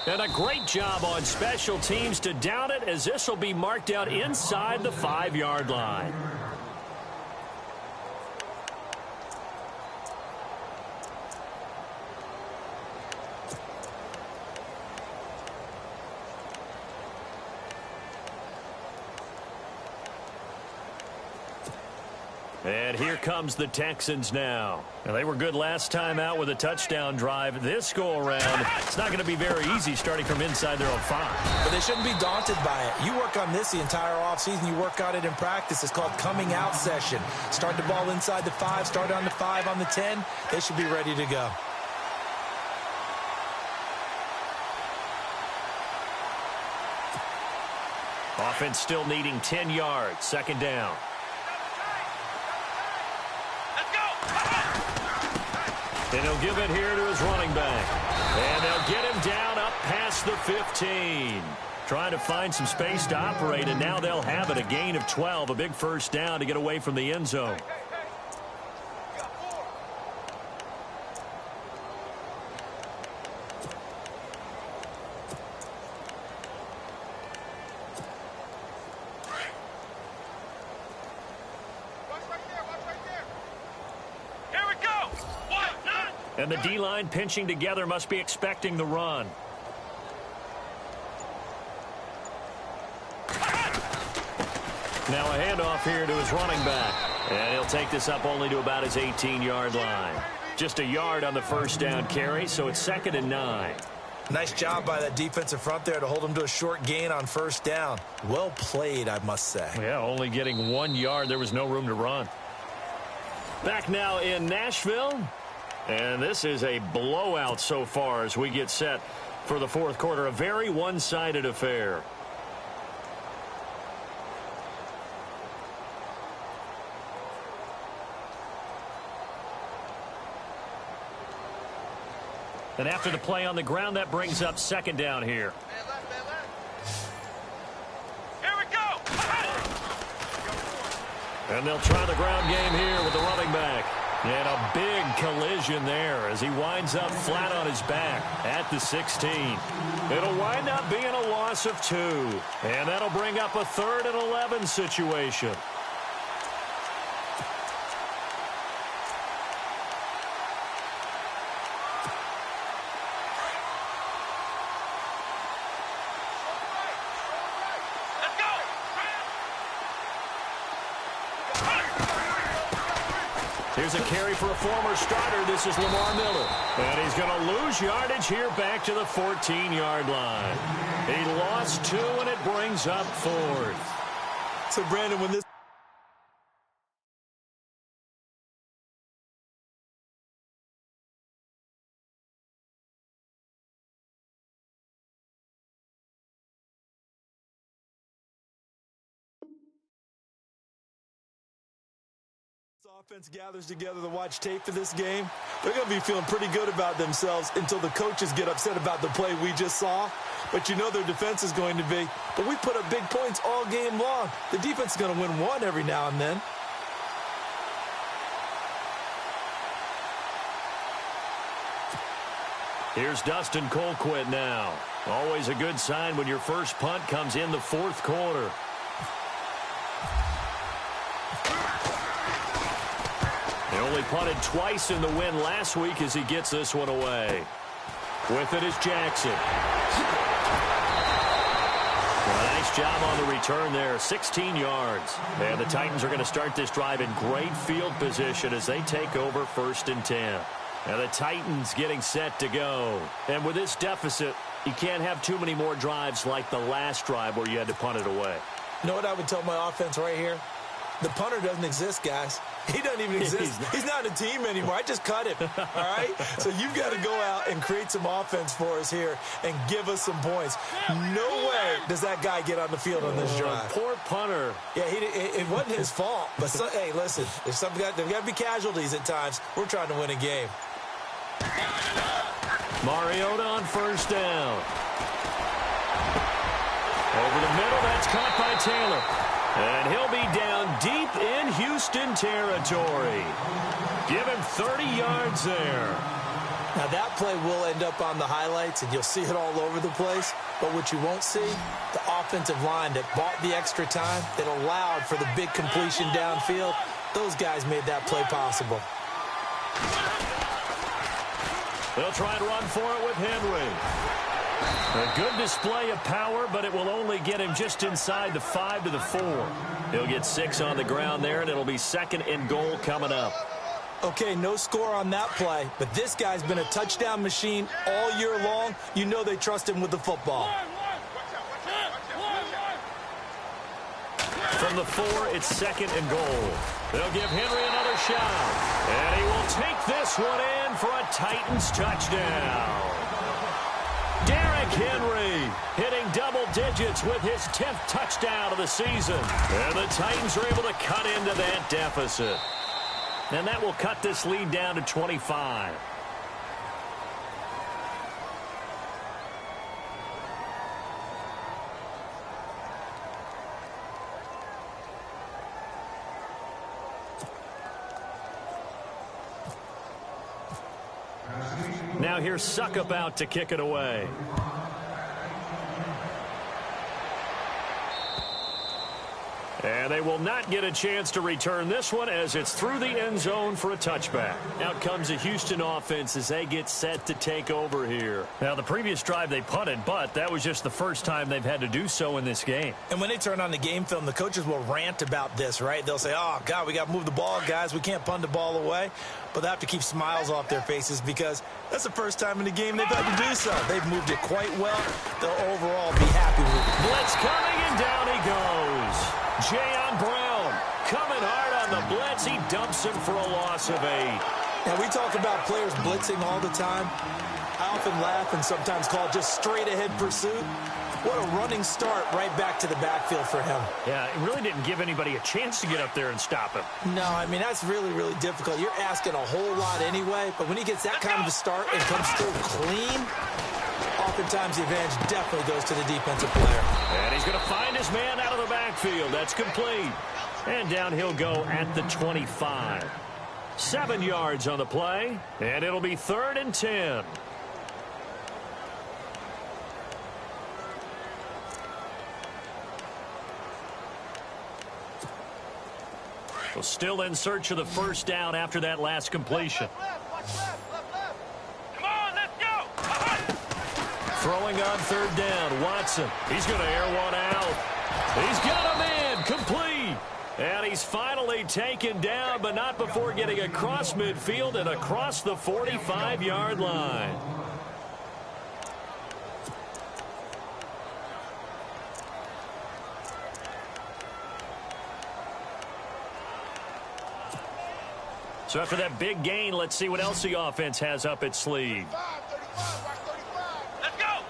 And a great job on special teams to down it, as this will be marked out inside the 5-yard line. And here comes the Texans now. And they were good last time out with a touchdown drive. This go-around, it's not going to be very easy starting from inside their own 5. But they shouldn't be daunted by it. You work on this the entire offseason. You work on it in practice. It's called coming out session. Start the ball inside the 5, start on the 5, on the 10. They should be ready to go. Offense still needing 10 yards. Second down. And he'll give it here to his running back. And they'll get him down up past the 15. Trying to find some space to operate, and now they'll have it. A gain of 12, a big first down to get away from the end zone. And the D-line pinching together, must be expecting the run. Now a handoff here to his running back. And he'll take this up only to about his 18-yard line. Just a yard on the first down carry, so it's 2nd and 9. Nice job by that defensive front there to hold him to a short gain on first down. Well played, I must say. Yeah, only getting 1 yard. There was no room to run. Back now in Nashville. And this is a blowout so far as we get set for the fourth quarter. A very one-sided affair. And after the play on the ground, that brings up second down here. Here we go! And they'll try the ground game here with the running back. And a big collision there as he winds up flat on his back at the 16. It'll wind up being a loss of 2. And that'll bring up a 3rd and 11 situation. Here's a carry for a former starter. This is Lamar Miller. And he's going to lose yardage here back to the 14-yard line. He lost 2, and it brings up 4th. So, Brandon, when this offense gathers together to watch tape for this game, they're going to be feeling pretty good about themselves until the coaches get upset about the play we just saw. But you know their defense is going to be. But we put up big points all game long. The defense is going to win one every now and then. Here's Dustin Colquitt now. Always a good sign when your first punt comes in the fourth quarter. He only punted twice in the win last week as he gets this one away. With it is Jackson. Well, nice job on the return there, 16 yards. And the Titans are going to start this drive in great field position as they take over 1st and 10. And the Titans getting set to go. And with this deficit, you can't have too many more drives like the last drive where you had to punt it away. You know what I would tell my offense right here? The punter doesn't exist, guys. He doesn't even exist. He's not a team anymore. I just cut him, all right? So you've got to go out and create some offense for us here and give us some points. No way does that guy get on the field on this drive. Poor punter. Yeah, it wasn't his fault. But, hey, listen, there's got to be casualties at times. We're trying to win a game. Mariota on first down. Over the middle, that's caught by Taylor. And he'll be down deep in Houston territory. Give him 30 yards there. Now, that play will end up on the highlights, and you'll see it all over the place. But what you won't see, the offensive line that bought the extra time, that allowed for the big completion downfield, those guys made that play possible. They'll try and run for it with Henry. A good display of power, but it will only get him just inside the 5 to the 4. He'll get 6 on the ground there, and it'll be 2nd and goal coming up. Okay, no score on that play, but this guy's been a touchdown machine all year long. You know they trust him with the football. From the 4, it's 2nd and goal. They'll give Henry another shot. And he will take this one in for a Titans touchdown. Derrick Henry hitting double digits with his 10th touchdown of the season. And the Titans are able to cut into that deficit. And that will cut this lead down to 25. Now here's Suckup out to kick it away. And they will not get a chance to return this one as it's through the end zone for a touchback. Out comes the Houston offense as they get set to take over here. Now, the previous drive they punted, but that was just the first time they've had to do so in this game. And when they turn on the game film, the coaches will rant about this, right? They'll say, oh, God, we got to move the ball, guys. We can't punt the ball away. But they have to keep smiles off their faces because that's the first time in the game they've had to do so. They've moved it quite well. They'll overall be happy with it. Blitz coming, and down he goes. Jayon Brown coming hard on the blitz. He dumps him for a loss of 8. Now, we talk about players blitzing all the time. I often laugh and sometimes call it just straight-ahead pursuit. What a running start right back to the backfield for him. Yeah, it really didn't give anybody a chance to get up there and stop him. No, I mean, that's really, really difficult. You're asking a whole lot anyway, but when he gets that kind of a start and comes through clean, oftentimes the advantage definitely goes to the defensive player. And he's going to find his man out of the backfield. That's complete. And down he'll go at the 25. 7 yards on the play, and it'll be 3rd and 10. Well, still in search of the first down after that last completion. Come on, let's go. Throwing on 3rd down, Watson. He's going to air one out. He's got him in, complete. And he's finally taken down, but not before getting across midfield and across the 45-yard line. So after that big gain, let's see what else the offense has up its sleeve. Let's go.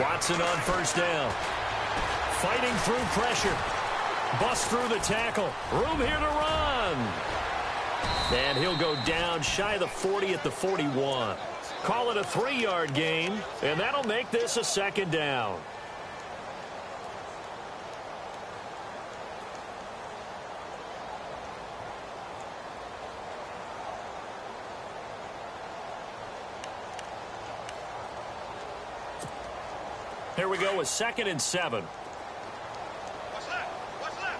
Watson on first down. Fighting through pressure. Bust through the tackle. Room here to run. And he'll go down shy of the 40 at the 41. Call it a 3-yard gain, and that'll make this a 2nd down. Here we go with 2nd and 7. What's left? What's left?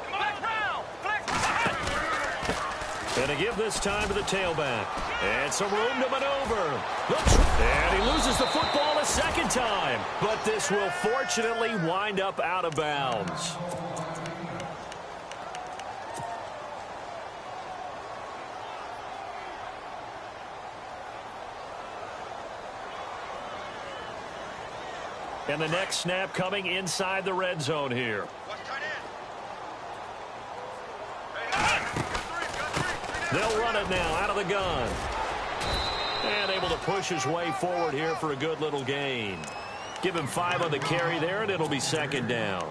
Come on, flex round. And to give this time to the tailback. And some room to maneuver. And he loses the football a 2nd time. But this will fortunately wind up out of bounds. And the next snap coming inside the red zone here. What's tight end? They'll run it now out of the gun. And able to push his way forward here for a good little gain. Give him 5 on the carry there, and it'll be second down.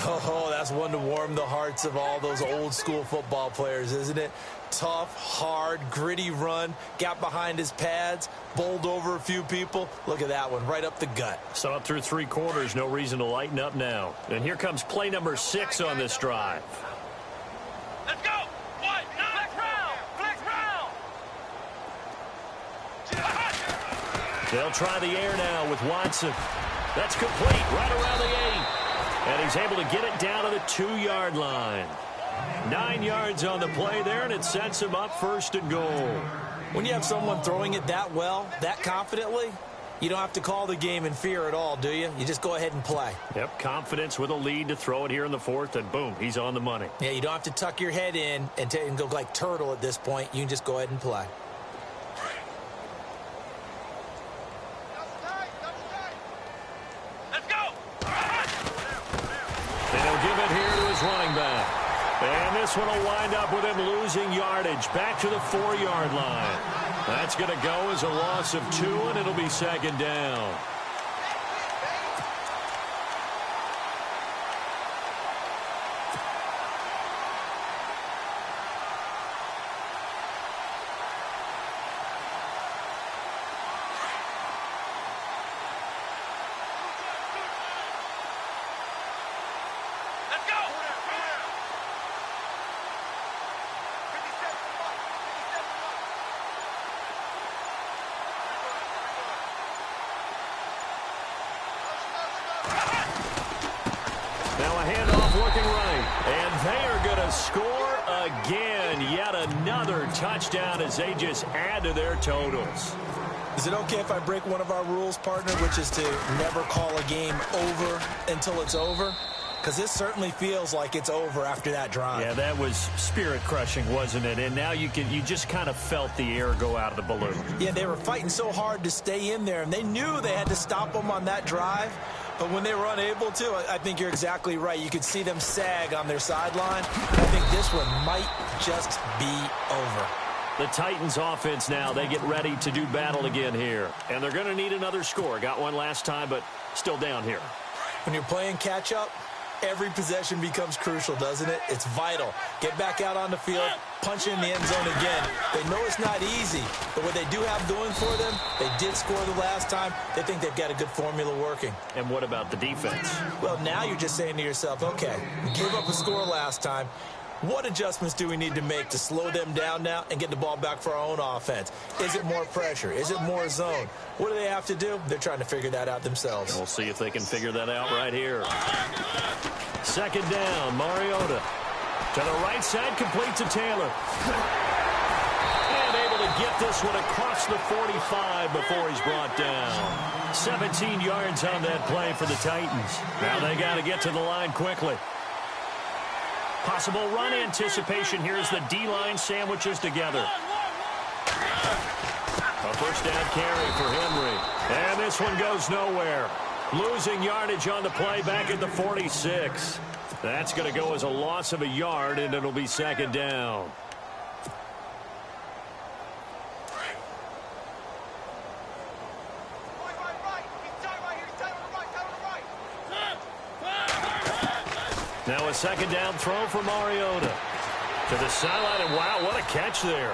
Oh, that's one to warm the hearts of all those old-school football players, isn't it? Tough, hard, gritty run, got behind his pads, bowled over a few people. Look at that one, right up the gut. So up through 3 quarters, no reason to lighten up now. And here comes play number 6 on this drive. Let's go! One, flex round! Flex round! They'll try the air now with Watson. That's complete right around the 8. And he's able to get it down to the 2-yard line. 9 yards on the play there, and it sets him up 1st and goal. When you have someone throwing it that well, that confidently, you don't have to call the game in fear at all, do you? You just go ahead and play. Yep, confidence with a lead to throw it here in the 4th, and boom, he's on the money. Yeah, you don't have to tuck your head in and go like turtle at this point. You can just go ahead and play. Let's go! And he'll give it here to his running back. And this one will wind up with him losing yardage back to the 4-yard line. That's going to go as a loss of 2, and it'll be second down. Now a handoff looking right. And they are going to score again. Yet another touchdown as they just add to their totals. Is it okay if I break one of our rules, partner, which is to never call a game over until it's over? Because this certainly feels like it's over after that drive. Yeah, that was spirit-crushing, wasn't it? And now you just kind of felt the air go out of the balloon. Yeah, they were fighting so hard to stay in there, and they knew they had to stop them on that drive. But when they were unable to, I think you're exactly right. You could see them sag on their sideline. I think this one might just be over. The Titans offense now, they get ready to do battle again here. And they're going to need another score. Got one last time, but still down here. When you're playing catch-up, every possession becomes crucial, doesn't it? It's vital. Get back out on the field, punch in the end zone again. They know it's not easy, but what they do have going for them, they did score the last time. They think they've got a good formula working. And what about the defense? Well, now you're just saying to yourself, okay, we gave up a score last time. What adjustments do we need to make to slow them down now and get the ball back for our own offense? Is it more pressure? Is it more zone? What do they have to do? They're trying to figure that out themselves. We'll see if they can figure that out right here. Second down, Mariota. To the right side, complete to Taylor. And able to get this one across the 45 before he's brought down. 17 yards on that play for the Titans. Now they got to get to the line quickly. Possible run anticipation here as the D-line sandwiches together. A first down carry for Henry. And this one goes nowhere. Losing yardage on the play back at the 46. That's going to go as a loss of a yard, and it'll be second down. Now a second down throw for Mariota. To the sideline, and wow, what a catch there.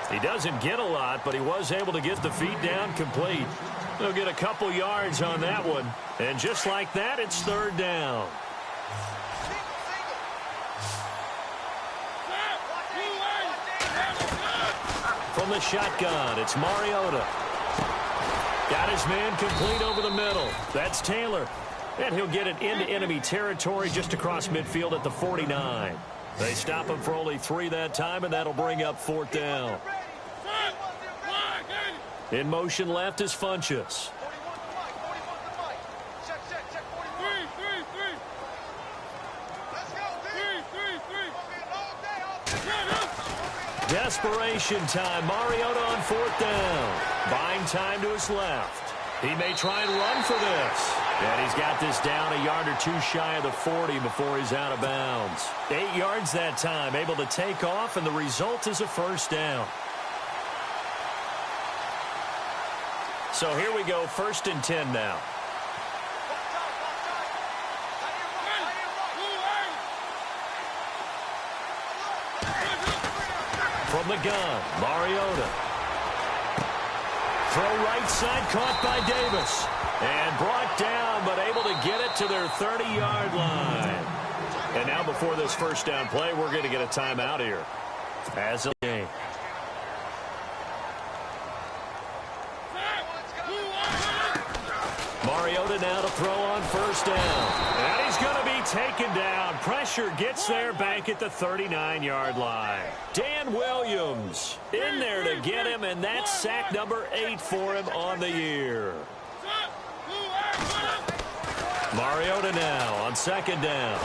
He doesn't get a lot, but he was able to get the feet down complete. He'll get a couple yards on that one. And just like that, it's third down. From the shotgun, it's Mariota. Got his man complete over the middle. That's Taylor. And he'll get it into enemy territory just across midfield at the 49. They stop him for only 3 that time, and that'll bring up fourth down. In motion left is Funchess. Desperation time. Mariota on fourth down. Buying time to his left. He may try and run for this. And he's got this down a yard or two shy of the 40 before he's out of bounds. 8 yards that time, able to take off, and the result is a first down. So here we go, 1st and 10 now. From the gun, Mariota. Throw right side, caught by Davis. And brought down, but able to get it to their 30-yard line. And now before this first down play, we're going to get a timeout here. As a game. Mariota now to throw on first down. And he's going to be taken down. Pressure gets there back at the 39-yard line. Dan Williams in there to get him, and that's sack number 8 for him on the year. Mariota now on 2nd down.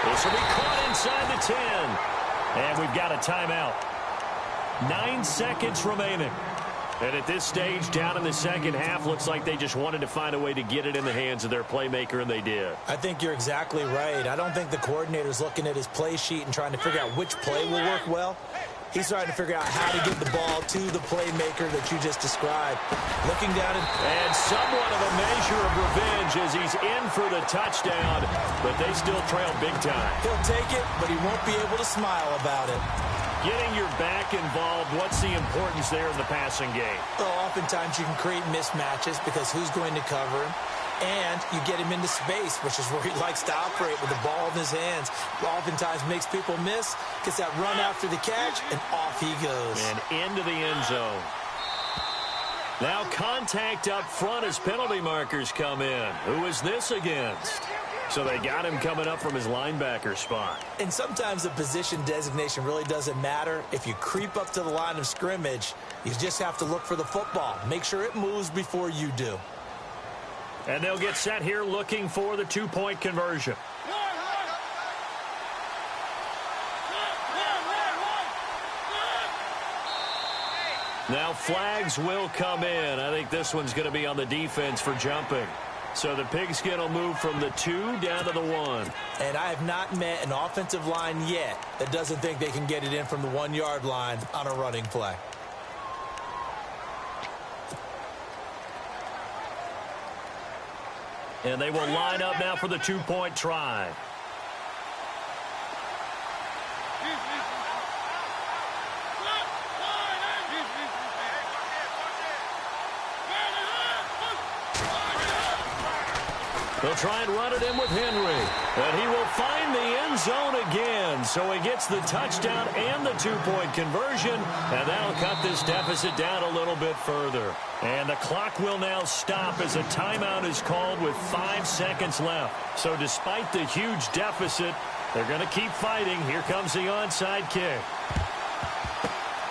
This will be caught inside the 10. And we've got a timeout. 9 seconds remaining. And at this stage, down in the second half, looks like they just wanted to find a way to get it in the hands of their playmaker, and they did. I think you're exactly right. I don't think the coordinator's looking at his play sheet and trying to figure out which play will work well. He's trying to figure out how to get the ball to the playmaker that you just described. Looking down and somewhat of a measure of revenge as he's in for the touchdown, but they still trail big time. He'll take it, but he won't be able to smile about it. Getting your back involved, what's the importance there in the passing game? Well, oftentimes you can create mismatches because who's going to cover him? And you get him into space, which is where he likes to operate with the ball in his hands. Oftentimes makes people miss, gets that run after the catch, and off he goes. And into the end zone. Now contact up front as penalty markers come in. Who is this against? So they got him coming up from his linebacker spot. And sometimes the position designation really doesn't matter. If you creep up to the line of scrimmage, you just have to look for the football. Make sure it moves before you do. And they'll get set here looking for the 2-point conversion. Now flags will come in. I think this one's going to be on the defense for jumping. So the pigskin will move from the 2 down to the 1. And I have not met an offensive line yet that doesn't think they can get it in from the 1-yard line on a running play. And they will line up now for the 2-point try. They'll try and run it in with Henry. And he will find the end zone again. So he gets the touchdown and the 2-point conversion. And that'll cut this deficit down a little bit further. And the clock will now stop as a timeout is called with 5 seconds left. So despite the huge deficit, they're going to keep fighting. Here comes the onside kick.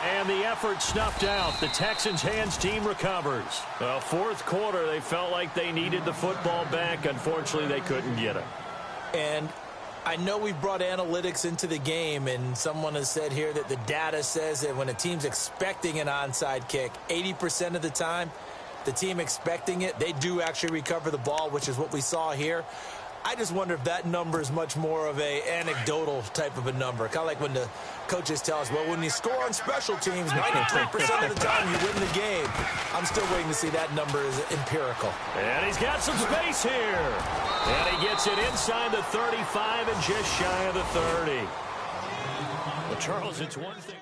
And the effort snuffed out. The Texans' hands team recovers. Well, 4th quarter, they felt like they needed the football back. Unfortunately, they couldn't get it. And I know we brought analytics into the game, and someone has said here that the data says that when a team's expecting an onside kick, 80% of the time, the team expecting it, they do actually recover the ball, which is what we saw here. I just wonder if that number is much more of a anecdotal type of a number. Kind of like when the coaches tell us, well, when you score on special teams, 93% of the time you win the game. I'm still waiting to see that number is empirical. And he's got some space here. And he gets it inside the 35 and just shy of the 30. Well, Charles, it's one thing.